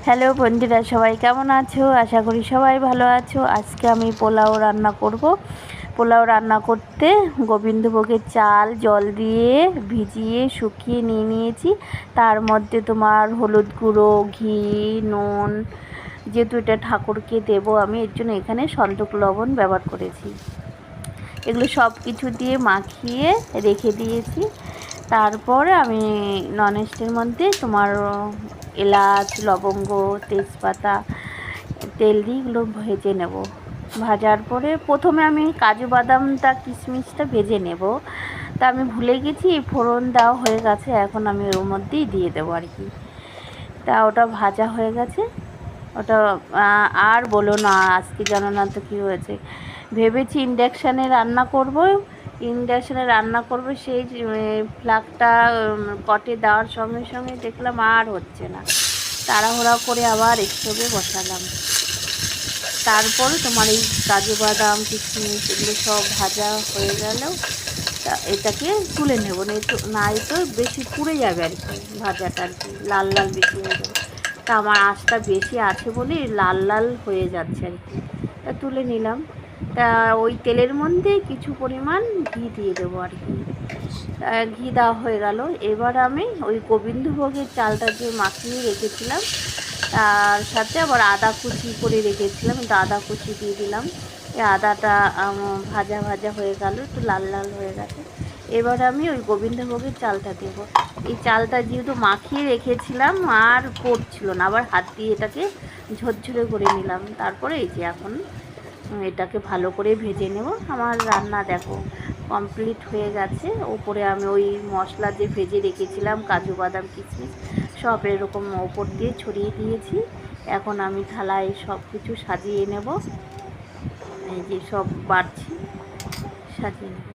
Hello বন্ধুরা, সবাই কেমন আছো? আশা করি সবাই ভালো আছো। আজকে আমি পোলাও রান্না করব। পোলাও রান্না করতে গোবিন্দভোগের চাল জল দিয়ে ভিজিয়ে শুকিয়ে নিয়ে নিয়েছি। তার মধ্যে তোমার হলুদ গুঁড়ো, ঘি, নুন, যেহেতু এটা ঠাকুরকে দেবো আমি, এর জন্য এখানে সন্তক লবণ ব্যবহার করেছি। এগুলো সব কিছু দিয়ে মাখিয়ে রেখে দিয়েছি। তারপর আমি ননস্টিকের মধ্যে তোমার এলাচ, লবঙ্গ, তেজপাতা তেল দিয়ে এগুলো ভেজে নেব। ভাজার পরে প্রথমে আমি কাজু বাদামটা কিশমিশটা ভেজে নেব। তা আমি ভুলে গেছি, ফোড়ন দেওয়া হয়ে গেছে, এখন আমি ওর মধ্যেই দিয়ে দেবো আর কি। তা ওটা ভাজা হয়ে গেছে। ওটা আর বলো না, আজকে জানো না তো কী হয়েছে। ভেবেছি ইন্ডাকশানে রান্না করব, সেই ফ্লাগটা কটে দেওয়ার সঙ্গে সঙ্গে দেখলাম আর হচ্ছে না। তাড়াহুড়া করে আবার স্টোভে বসালাম। তারপর তোমার এই কাজু বাদাম কিশমিশ এগুলো সব ভাজা হয়ে গেল। তা এটাকে তুলে নেব, না তো বেশি পুড়ে যাবে আর কি, ভাজাটা আর কি লাল লাল বেশি হয়ে যাবে। তা আমার আঁচটা বেশি আছে বলে লাল লাল হয়ে যাচ্ছে আর কি। তা তুলে নিলাম। তা ওই তেলের মধ্যে কিছু পরিমাণ ঘি দিয়ে দেবো আর কি। ঘি দেওয়া হয়ে গেল। এবার আমি ওই গোবিন্দভোগের চালটা যে মাখিয়ে রেখেছিলাম, তার সাথে আবার আদা কুচি করে রেখেছিলাম, একটু আদা কুচি দিয়ে দিলাম। এই আদাটা ভাজা ভাজা হয়ে গেল, একটু লাল লাল হয়ে গেছে। এবার আমি ওই গোবিন্দভোগের চালটা দেব। এই চালটা যেহেতু মাখিয়ে রেখেছিলাম আর পড়ছিল না, আবার হাত দিয়ে এটাকে ঝরঝরে করে নিলাম। তারপরে এই যে এখন এটাকে ভালো করে ভেজে নেব। আমার রান্না দেখো কমপ্লিট হয়ে গেছে। ওপরে আমি ওই মশলা যে ভেজে রেখেছিলাম কাজু বাদাম কিশমিশ সব এরকম ওপর দিয়ে ছড়িয়ে দিয়েছি। এখন আমি থালায় সব কিছু সাজিয়ে নেব। এই যে সব বাড়ছি, সাজিয়ে নেব।